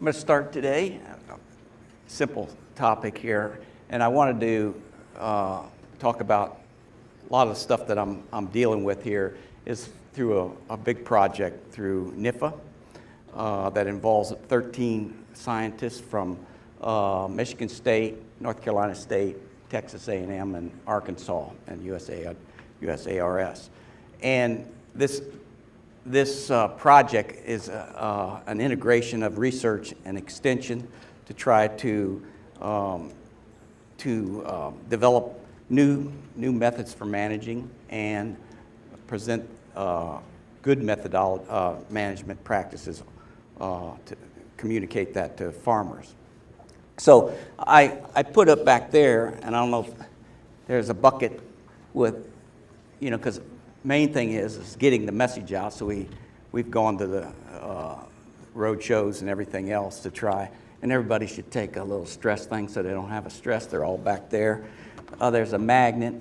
I'm going to start today, simple topic here, and I wanted to talk about a lot of the stuff that I'm dealing with here is through a big project through NIFA that involves 13 scientists from Michigan State, North Carolina State, Texas A&M, and Arkansas, and USARS. And this project is an integration of research and extension to try to develop new methods for managing and present good management practices to communicate that to farmers. So I put up back there, and I don't know if there's a bucket with, because main thing is getting the message out. So we've gone to the road shows and everything else to try, and everybody should take a little stress thing so they don't have a stress. They're all back there. There's a magnet,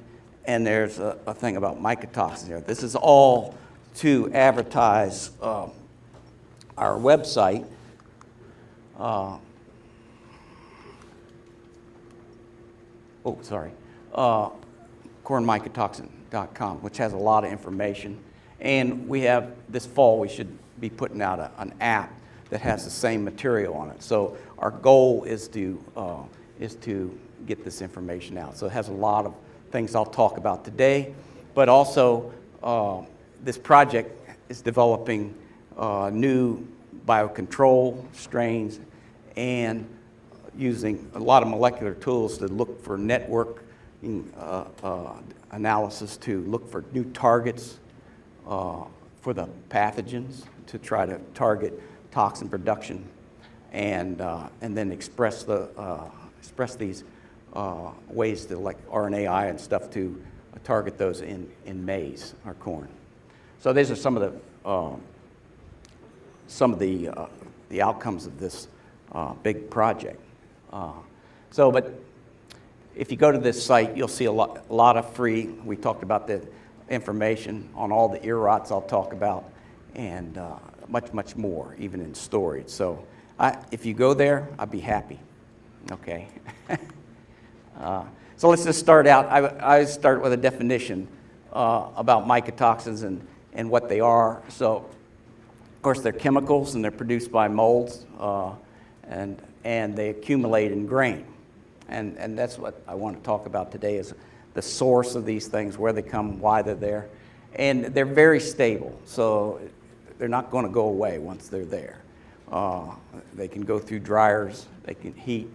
and there's a thing about mycotoxins here. This is all to advertise our website. cornmycotoxin.com, which has a lot of information. And we have, this fall, we should be putting out an app that has the same material on it. So our goal is to get this information out. So it has a lot of things I'll talk about today, but also this project is developing new biocontrol strains and using a lot of molecular tools to look for network analysis, to look for new targets for the pathogens, to try to target toxin production, and then express these ways to, like RNAi and stuff, to target those in maize or corn. So these are some of the outcomes of this big project. But if you go to this site, you'll see a lot of free. We talked about the information on all the ear rots I'll talk about, and much more, even in storage. So if you go there, I'd be happy. Okay. So let's just start out. I start with a definition about mycotoxins and what they are. So, of course, they're chemicals, and they're produced by molds, and they accumulate in grain. And that's what I want to talk about today, is the source of these things, where they come, why they're there. And they're very stable, so they're not going to go away once they're there. They can go through dryers, they can heat.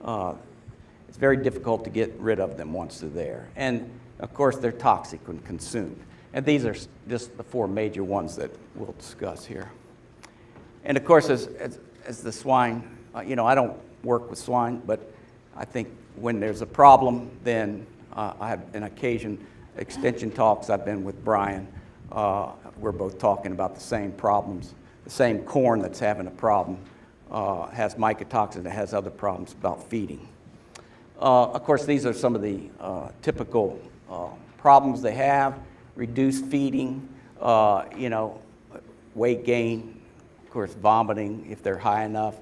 It's very difficult to get rid of them once they're there. And, of course, they're toxic when consumed. And these are just the four major ones that we'll discuss here. And, of course, as the swine, I don't work with swine, but I think when there's a problem, then I have an occasion, extension talks. I've been with Brian. We're both talking about the same problems. The same corn that's having a problem has mycotoxins, it has other problems about feeding. Of course, these are some of the typical problems they have: reduced feeding, weight gain, of course, vomiting if they're high enough,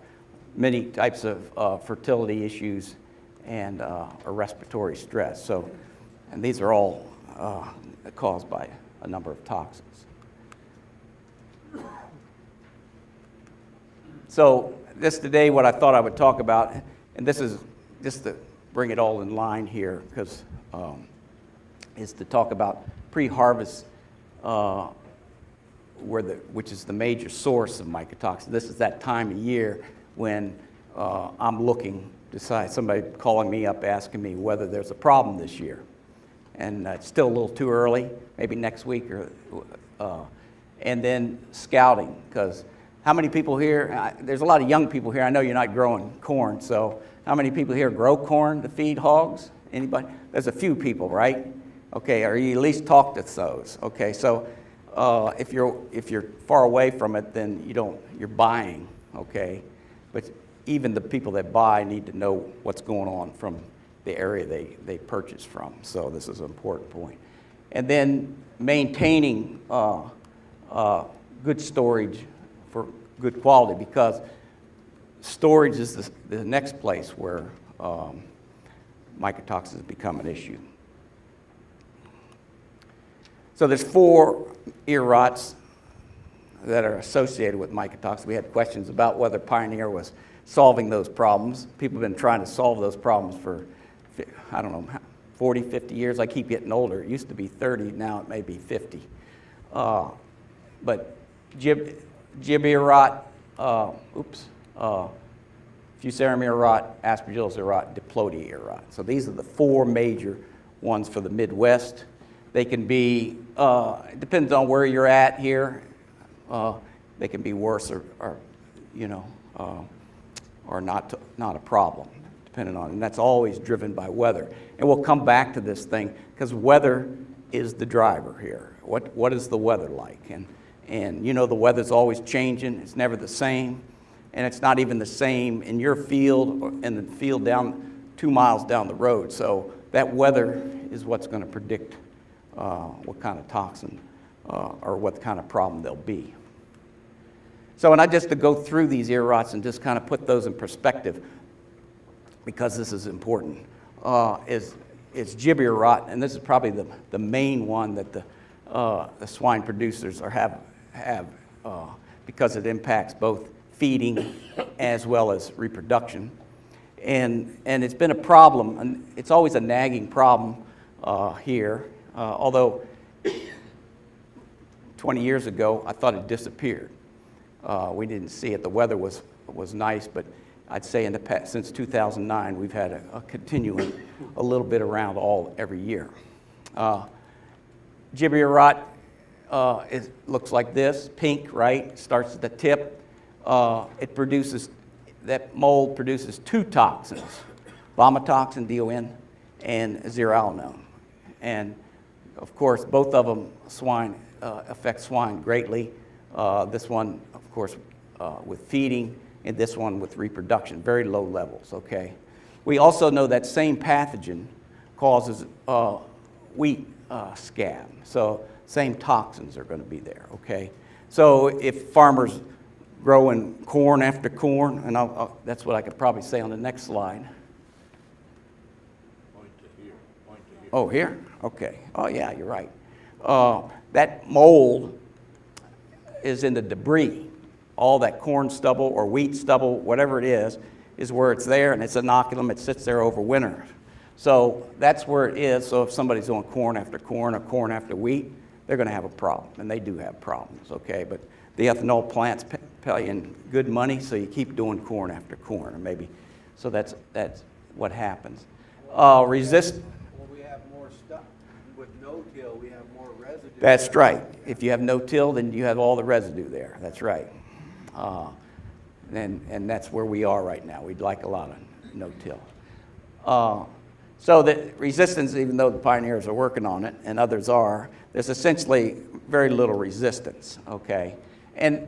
many types of fertility issues, and respiratory stress. So, and these are all caused by a number of toxins. So this today, what I thought I would talk about, and this is just to bring it all in line here, because is to talk about pre-harvest, which is the major source of mycotoxins. This is that time of year when I'm looking, somebody calling me up asking me whether there's a problem this year. And it's still a little too early, maybe next week, and then scouting, because how many people here, there's a lot of young people here. I know you're not growing corn, so how many people here grow corn to feed hogs? Anybody? There's a few people, right? Okay, or you at least talk to those. Okay, so if you're far away from it, then you're buying, okay? But even the people that buy need to know what's going on from the area they purchase from. So this is an important point. And then maintaining good storage for good quality, because storage is the next place where mycotoxins become an issue. So there's 4 ear rots that are associated with mycotoxins. We had questions about whether Pioneer was solving those problems. People have been trying to solve those problems for, I don't know, 40, 50 years. I keep getting older. It used to be 30, now it may be 50. But gib ear rot, Fusarium ear rot, Aspergillus ear rot, Diplodia ear rot. So these are the 4 major ones for the Midwest. They can be, it depends on where you're at here. They can be worse or not a problem, depending on, and that's always driven by weather. And we'll come back to this thing because weather is the driver here. What is the weather like? And you know the weather's always changing. It's never the same, and it's not even the same in your field or in the field down 2 miles down the road. So that weather is what's going to predict what kind of toxin or what kind of problem there'll be. So, and I just to go through these ear rots and just kind of put those in perspective, because this is important, is gib ear rot, and this is probably the main one that the swine producers have because it impacts both feeding as well as reproduction. And it's been a problem, and it's always a nagging problem here, although 20 years ago I thought it disappeared. We didn't see it. The weather was nice, but I'd say in the past, since 2009, we've had a continuing, a little bit around every year. Gib ear rot, it looks like this, pink, right? Starts at the tip. That mold produces 2 toxins, vomitoxin, DON, and zearalenone. And of course, both of them affect swine greatly. This one, of course, with feeding, and this one with reproduction, very low levels, okay? We also know that same pathogen causes wheat scab, so same toxins are going to be there, okay? So if farmers growing corn after corn, and that's what I could probably say on the next slide. Point to here. Oh, here? Okay. Oh, yeah, you're right. That mold is in the debris. All that corn stubble or wheat stubble, whatever it is where it's there, and it's inoculum. It sits there over winter. So that's where it is. So if somebody's doing corn after corn or corn after wheat, they're going to have a problem, and they do have problems, okay? But the ethanol plants pay in good money, so you keep doing corn after corn, or maybe. So that's what happens. Well, we have more stuff. With no-till, we have more residue. That's right. If you have no-till, then you have all the residue there. That's right. And that's where we are right now. We'd like a lot of no-till. So the resistance, even though the pioneers are working on it, and others are, there's essentially very little resistance, okay? And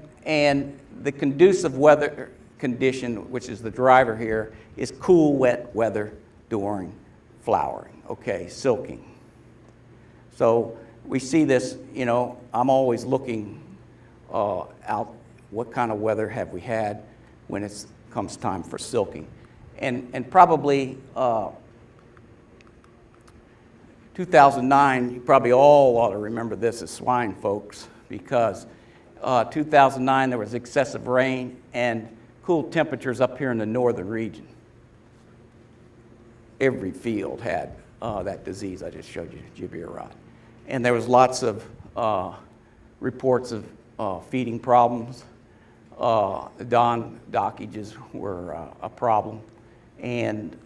the conducive weather condition, which is the driver here, is cool, wet weather during flowering, okay, silking. So we see this, I'm always looking out, what kind of weather have we had when it comes time for silking. And probably 2009, you probably all ought to remember this as swine folks, because 2009 there was excessive rain and cool temperatures up here in the northern region. Every field had that disease I just showed you, gib ear rot. And there was lots of reports of feeding problems. Dawn dockages were a problem, and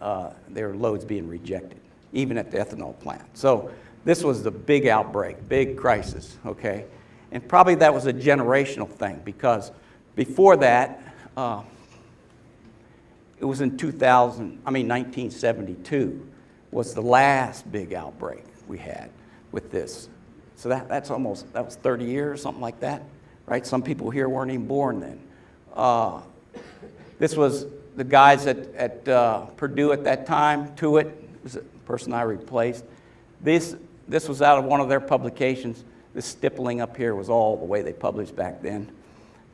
there were loads being rejected, even at the ethanol plant. So this was the big outbreak, big crisis, okay? And probably that was a generational thing, because before that, it was in 1972 was the last big outbreak we had with this. So that was 30 years, something like that, right? Some people here weren't even born then. This was the guys at Purdue at that time. Tuitt was the person I replaced. This was out of one of their publications. This stippling up here was all the way they published back then.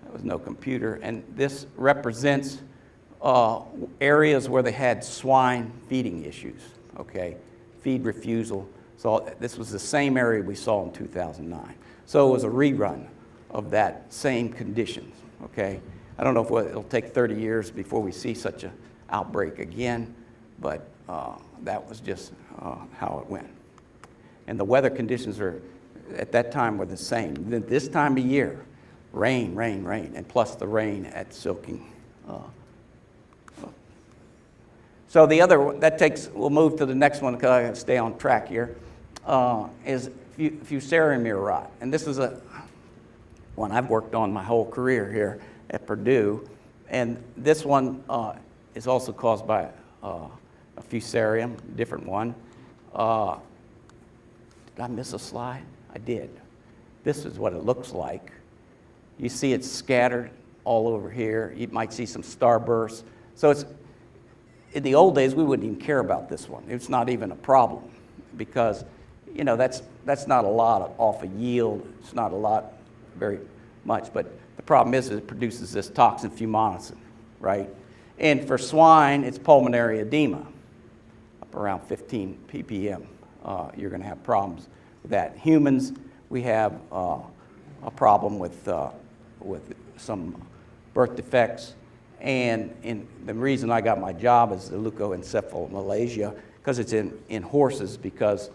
There was no computer. And this represents areas where they had swine feeding issues, okay, feed refusal. So this was the same area we saw in 2009. So it was a rerun of that same conditions, okay. I don't know if it'll take 30 years before we see such an outbreak again, but that was just how it went. And the weather conditions at that time were the same. This time of year, rain, rain, rain, and plus the rain at silking. So the other, we'll move to the next one because I gotta stay on track here, is Fusarium rot. And this is one I've worked on my whole career here at Purdue. And this one is also caused by a Fusarium, different one. Did I miss a slide? I did. This is what it looks like. You see it's scattered all over here. You might see some starbursts. So in the old days, we wouldn't even care about this one. It's not even a problem because, you know, that's not a lot off a yield. It's not a lot, very much. But the problem is it produces this toxin fumonisin, right? And for swine, it's pulmonary edema, up around 15 ppm. You're going to have problems with that. Humans, we have a problem with some birth defects. And the reason I got my job is the leukoencephalomalacia, because it's in horses, because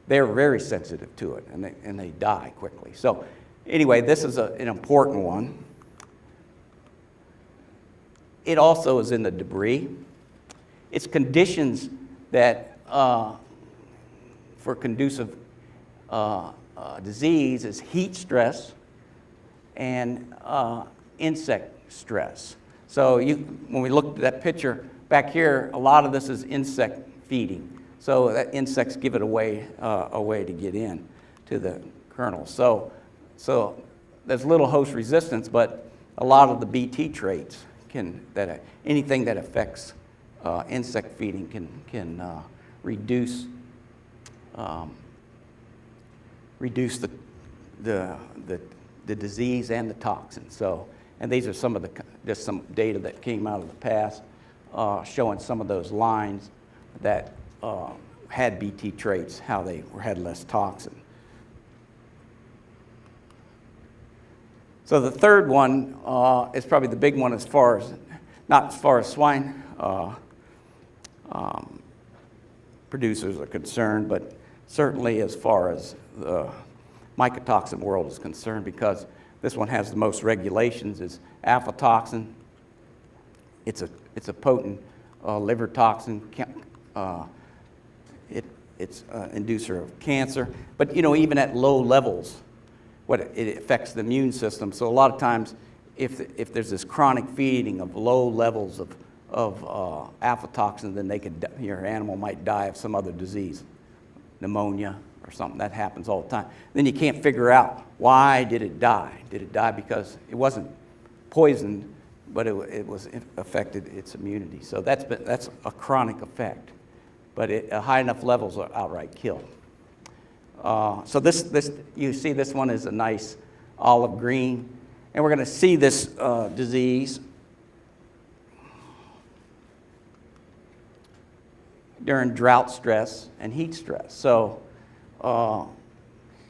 they're very sensitive to it, and they die quickly. So anyway, this is an important one. It also is in the debris. It's conditions that, for conducive disease, is heat stress and insect stress. So when we looked at that picture back here, a lot of this is insect feeding. So that insects give it a way to get in to the kernel. So there's little host resistance, but a lot of the BT traits anything that affects insect feeding can reduce the disease and the toxin. So, and these are just some data that came out of the past showing some of those lines that had BT traits, how they had less toxin. So the third one is probably the big one not as far as swine producers are concerned, but certainly as far as the mycotoxin world is concerned, because this one has the most regulations, is aflatoxin. It's a potent liver toxin. It's an inducer of cancer. But you know, even at low levels, it affects the immune system. So a lot of times, if there's this chronic feeding of low levels of aflatoxin, then your animal might die of some other disease, pneumonia or something. That happens all the time. Then you can't figure out, why did it die? Did it die because it wasn't poisoned, but it was affected its immunity? So that's a chronic effect. But at high enough levels are outright kill. So you see this one is a nice olive green, and we're going to see this disease during drought stress and heat stress. So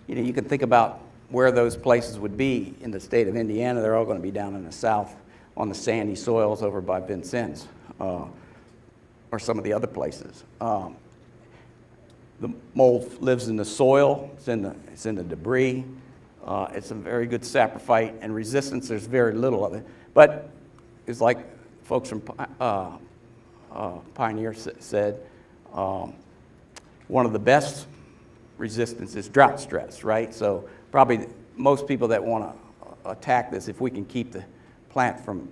you can think about where those places would be in the state of Indiana. They're all going to be down in the south on the sandy soils over by Vincennes or some of the other places. The mold lives in the soil. It's in the debris. It's a very good saprophyte, and resistance, there's very little of it. But it's like folks from Pioneer said, one of the best resistance is drought stress, right? So probably most people that want to attack this, if we can keep the plant from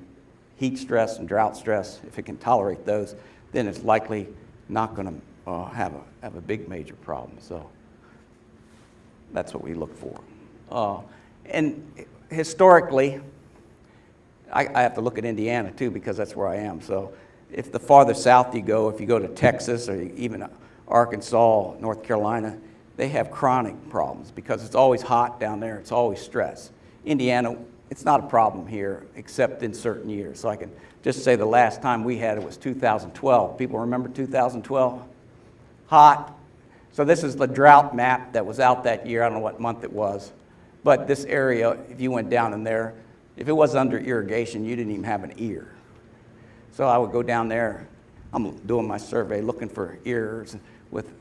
heat stress and drought stress, if it can tolerate those, then it's likely not going to have a big major problem. So that's what we look for. And historically, I have to look at Indiana too, because that's where I am. So if the farther south you go, if you go to Texas or even Arkansas, North Carolina, they have chronic problems because it's always hot down there. It's always stress. Indiana, it's not a problem here except in certain years. So I can just say the last time we had it was 2012. People remember 2012? Hot. So this is the drought map that was out that year. I don't know what month it was. But this area, if you went down in there, if it was under irrigation, you didn't even have an ear. So I would go down there. I'm doing my survey looking for ears with,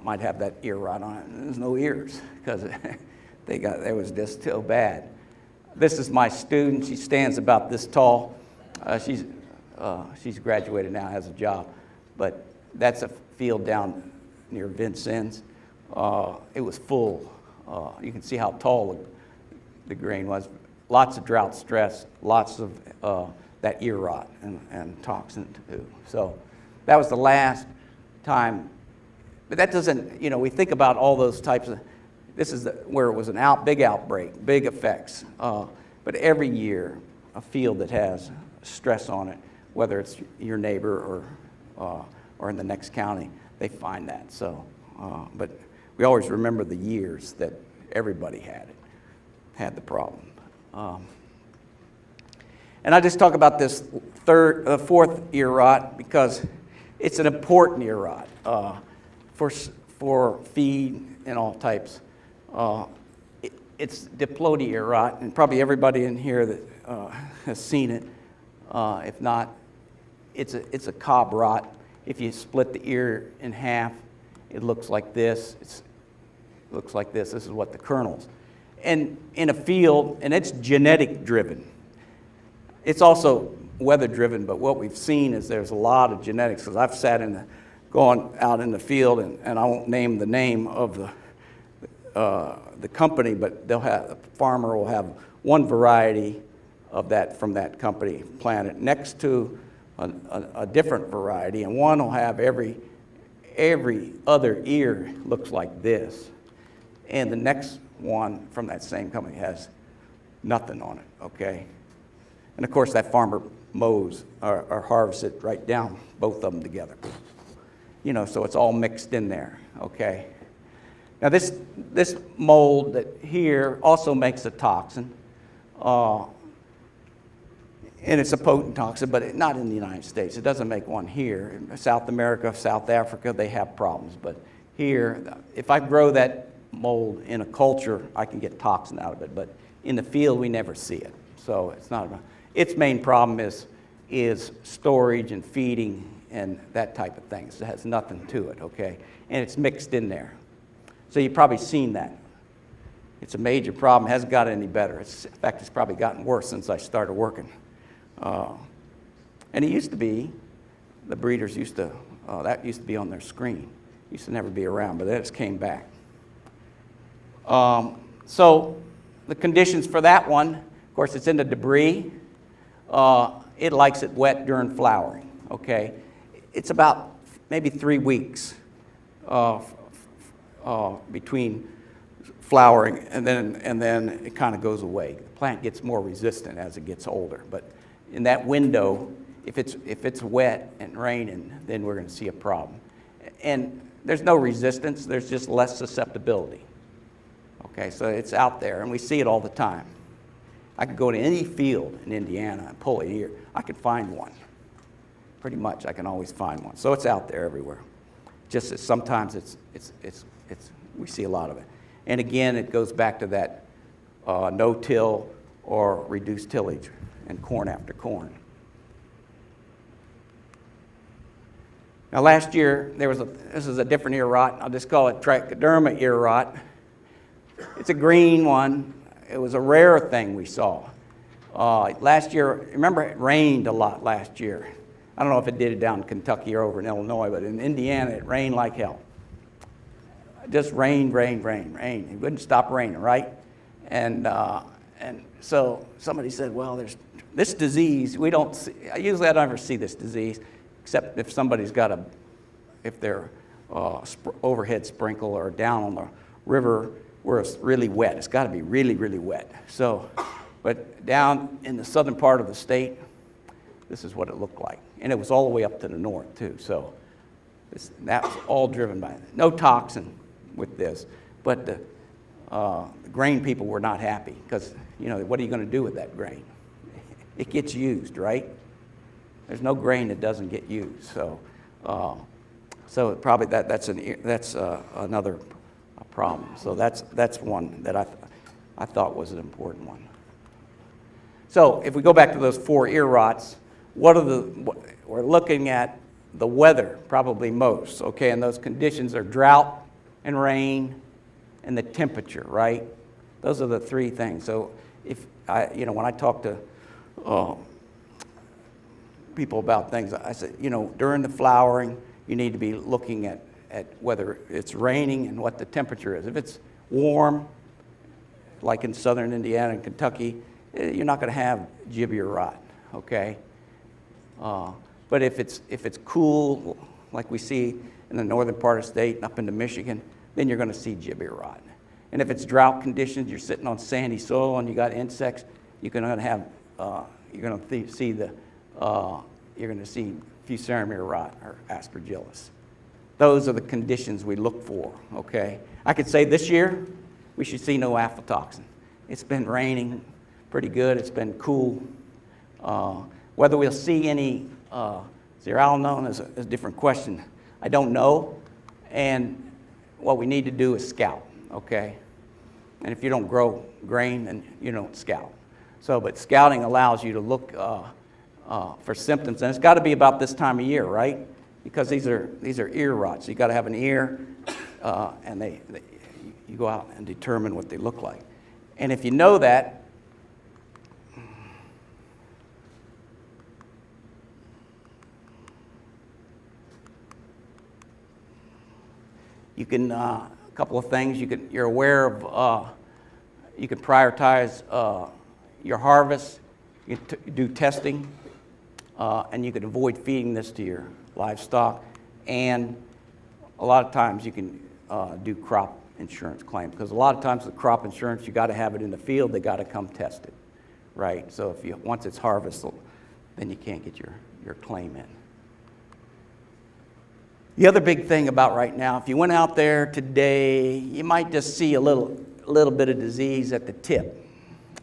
might have that ear rot on it. And there's no ears because it was just so bad. This is my student. She stands about this tall. She's graduated now, has a job. But that's a field down near Vincennes. It was full. You can see how tall the grain was. Lots of drought stress, lots of that ear rot and toxin too. So that was the last time. But that doesn't, we think about all those types of, this is where it was big outbreak, big effects. But every year, a field that has stress on it, whether it's your neighbor or in the next county, they find that. So, but we always remember the years that everybody had the problem. And I just talk about this fourth ear rot because it's an important ear rot for feed and all types. It's diploid ear rot, and probably everybody in here that has seen it. If not, it's a cob rot. If you split the ear in half, it looks like this. It looks like this. This is what the kernels. And in a field, and it's genetic driven. It's also weather driven, but what we've seen is there's a lot of genetics, because I've sat gone out in the field, and I won't name the name of the company, but the farmer will have one variety of that from that company planted next to a different variety, and one will have every other ear looks like this, and the next one from that same company has nothing on it, okay? And of course that farmer mows or harvests it right down, both of them together. So it's all mixed in there, okay? Now this mold that here also makes a toxin, and it's a potent toxin, but not in the United States. It doesn't make one here. In South America, South Africa, they have problems, but here, if I grow that mold in a culture, I can get toxin out of it, but in the field, we never see it. So it's not its main problem is storage and feeding and that type of thing. So it has nothing to it, okay? And it's mixed in there. So you've probably seen that. It's a major problem. It hasn't got any better. In fact, it's probably gotten worse since I started working. And it used to be, the breeders that used to be on their screen. Used to never be around, but then it came back. So the conditions for that one, of course, it's in the debris. It likes it wet during flowering, okay? It's about maybe 3 weeks between flowering, and then it kind of goes away. The plant gets more resistant as it gets older, but in that window, if it's wet and raining, then we're going to see a problem. And there's no resistance, there's just less susceptibility. Okay, so it's out there, and we see it all the time. I could go to any field in Indiana and pull an ear. I could find one. Pretty much, I can always find one. So it's out there everywhere. Just that sometimes we see a lot of it. And again, it goes back to that no-till or reduced tillage and corn after corn. Now last year, this is a different ear rot. I'll just call it trichoderma ear rot. It's a green one. It was a rare thing we saw. Last year, remember it rained a lot last year. I don't know if it did it down in Kentucky or over in Illinois, but in Indiana, it rained like hell. Just rain. It wouldn't stop raining, right? And so somebody said, well, there's this disease. We don't see, usually I don't ever see this disease, except if somebody's got if they're overhead sprinkle or down on the river where it's really wet. It's got to be really, really wet. So, but down in the southern part of the state, this is what it looked like. And it was all the way up to the north, too. So that was all driven by no toxin with this. But the grain people were not happy because, you know, what are you going to do with that grain? It gets used, right? There's no grain that doesn't get used. So, so probably that's another problem. So that's one that I thought was an important one. So if we go back to those 4 ear rots, we're looking at the weather probably most, okay? And those conditions are drought and rain and the temperature, right? Those are the 3 things. So if when I talk to people about things, I said, during the flowering, you need to be looking at whether it's raining and what the temperature is. If it's warm, like in southern Indiana and Kentucky, you're not going to have gibbia rot, okay? But if it's cool, like we see in the northern part of the state and up into Michigan, then you're going to see gibbia rot. And if it's drought conditions, you're sitting on sandy soil and you got insects, you're going to see Fusariumia rot or Aspergillus. Those are the conditions we look for, okay? I could say this year we should see no aflatoxin. It's been raining pretty good. It's been cool. Whether we'll see any zearalenone is a different question. I don't know. And what we need to do is scout, okay? And if you don't grow grain, then you don't scout. So, but scouting allows you to look for symptoms, and it's got to be about this time of year, right? Because these are ear rots. You got to have an ear, and you go out and determine what they look like. And if you know that, you can a couple of things. You're aware of. You can prioritize your harvest. You can do testing, and you can avoid feeding this to your livestock. And a lot of times you can do crop insurance claim, because a lot of times the crop insurance, you got to have it in the field. They got to come test it, right? So once it's harvested, then you can't get your claim in. The other big thing about right now, if you went out there today, you might just see a little bit of disease at the tip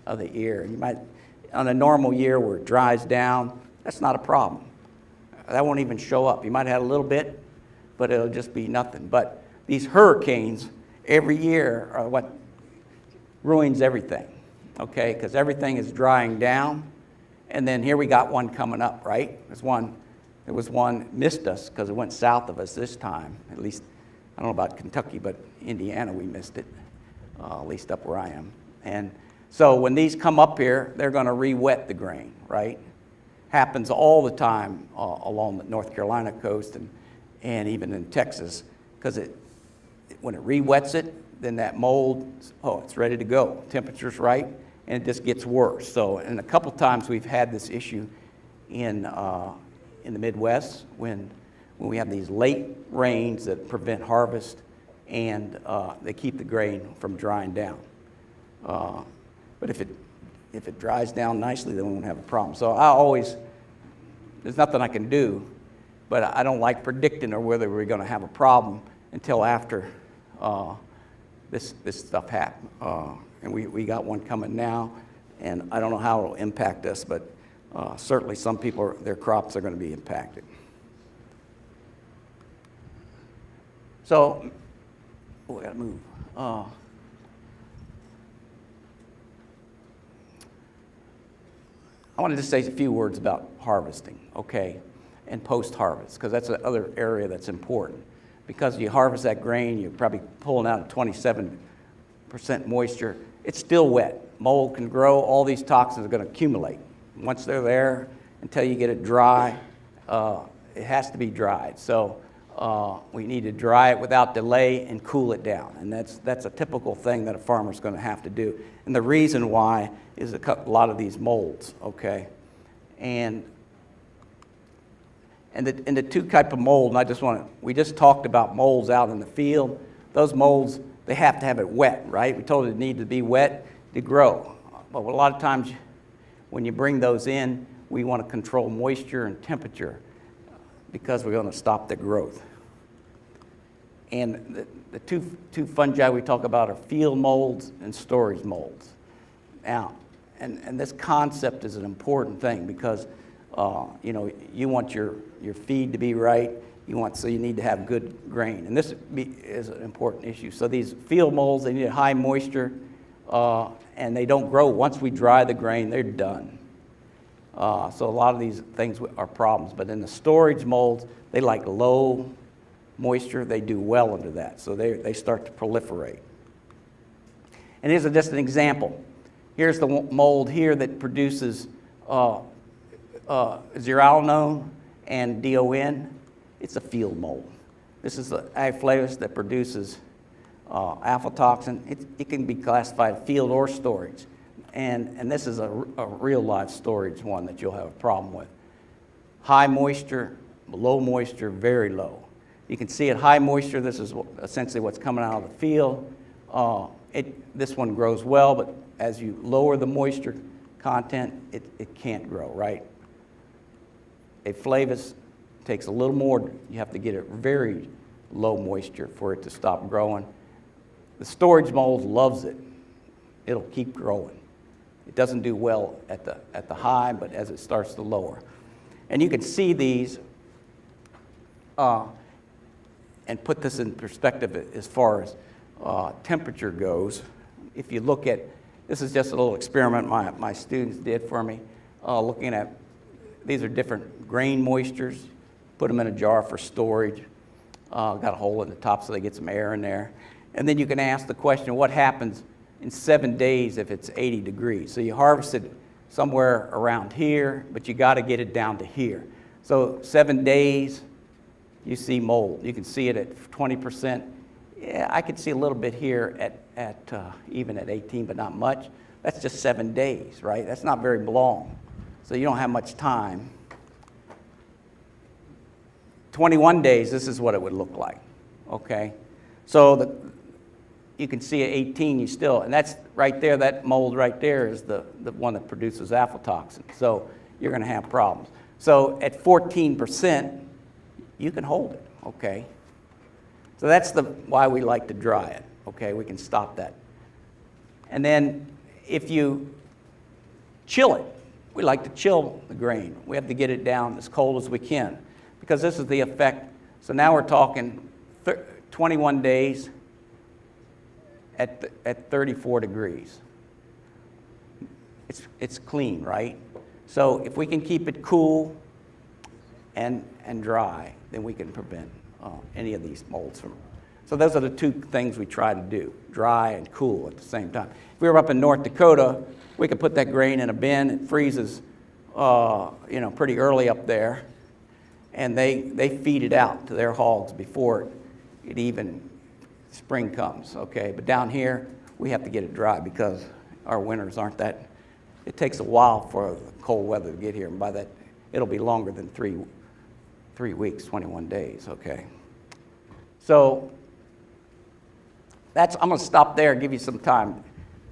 of the ear. You might, on a normal year where it dries down, that's not a problem. That won't even show up. You might have a little bit, but it'll just be nothing. But these hurricanes every year are what ruins everything, okay? Because everything is drying down, and then here we got one coming up, right? There was one missed us because it went south of us this time. At least, I don't know about Kentucky, but Indiana we missed it, at least up where I am. And so when these come up here, they're going to re-wet the grain, right? Happens all the time along the North Carolina coast and even in Texas, because when it re-wets it, then that mold, it's ready to go. Temperature's right, and it just gets worse. So, and a couple times we've had this issue in the Midwest when we have these late rains that prevent harvest, and they keep the grain from drying down. But if it dries down nicely, then we won't have a problem. So there's nothing I can do, but I don't like predicting or whether we're going to have a problem until after this stuff happened. And we got one coming now, and I don't know how it'll impact us, but certainly some people, their crops are going to be impacted. So, we got to move. I wanted to say a few words about harvesting, okay, and post-harvest, because that's another area that's important. Because you harvest that grain, you're probably pulling out 27% moisture. It's still wet. Mold can grow. All these toxins are going to accumulate. Once they're there, until you get it dry, it has to be dried. So we need to dry it without delay and cool it down. And that's a typical thing that a farmer's going to have to do. And the reason why is a lot of these molds, okay? And the two type of mold, and we just talked about molds out in the field. Those molds, they have to have it wet, right? We told it need to be wet to grow. But a lot of times when you bring those in, we want to control moisture and temperature because we're going to stop the growth. And the two fungi we talk about are field molds and storage molds. Now, and this concept is an important thing because you know, you want your feed to be right. So you need to have good grain, and this is an important issue. So these field molds, they need high moisture, and they don't grow. Once we dry the grain, they're done. So a lot of these things are problems. But in the storage molds, they like low moisture. They do well under that, so they start to proliferate. And here's just an example. Here's the mold here that produces zearalenone and DON. It's a field mold. This is the Aflavus that produces aflatoxin. It can be classified field or storage. And this is a real live storage one that you'll have a problem with. High moisture, low moisture, very low. You can see at high moisture, this is essentially what's coming out of the field. This one grows well, but as you lower the moisture content, it can't grow, right? Aflavus takes a little more. You have to get it very low moisture for it to stop growing. The storage mold loves it. It'll keep growing. It doesn't do well at the high, but as it starts to lower. And you can see these and put this in perspective as far as temperature goes. If you look at, this is just a little experiment my students did for me, looking at, these are different grain moistures. Put them in a jar for storage. Got a hole in the top so they get some air in there. And then you can ask the question, what happens in 7 days if it's 80 degrees? So you harvest it somewhere around here, but you got to get it down to here. So 7 days, you see mold. You can see it at 20%. Yeah, I could see a little bit here at even at 18, but not much. That's just 7 days, right? That's not very long. So you don't have much time. 21 days, this is what it would look like, okay? So you can see at 18, and that's right there, that mold right there is the one that produces aflatoxin. So you're gonna have problems. So at 14%, you can hold it, okay? So that's why we like to dry it, okay? We can stop that. And then if you chill it, we like to chill the grain. We have to get it down as cold as we can because this is the effect. So now we're talking 21 days at 34 degrees. It's clean, right? So if we can keep it cool and dry, then we can prevent any of these molds from. So those are the two things we try to do, dry and cool at the same time. If we were up in North Dakota, we could put that grain in a bin. It freezes, pretty early up there, and they feed it out to their hogs before it even spring comes. Okay, but down here we have to get it dry because our winters aren't that. It takes a while for the cold weather to get here, and by that it'll be longer than 3 weeks, 21 days. Okay, so I'm going to stop there and give you some time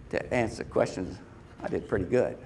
to answer questions. I did pretty good.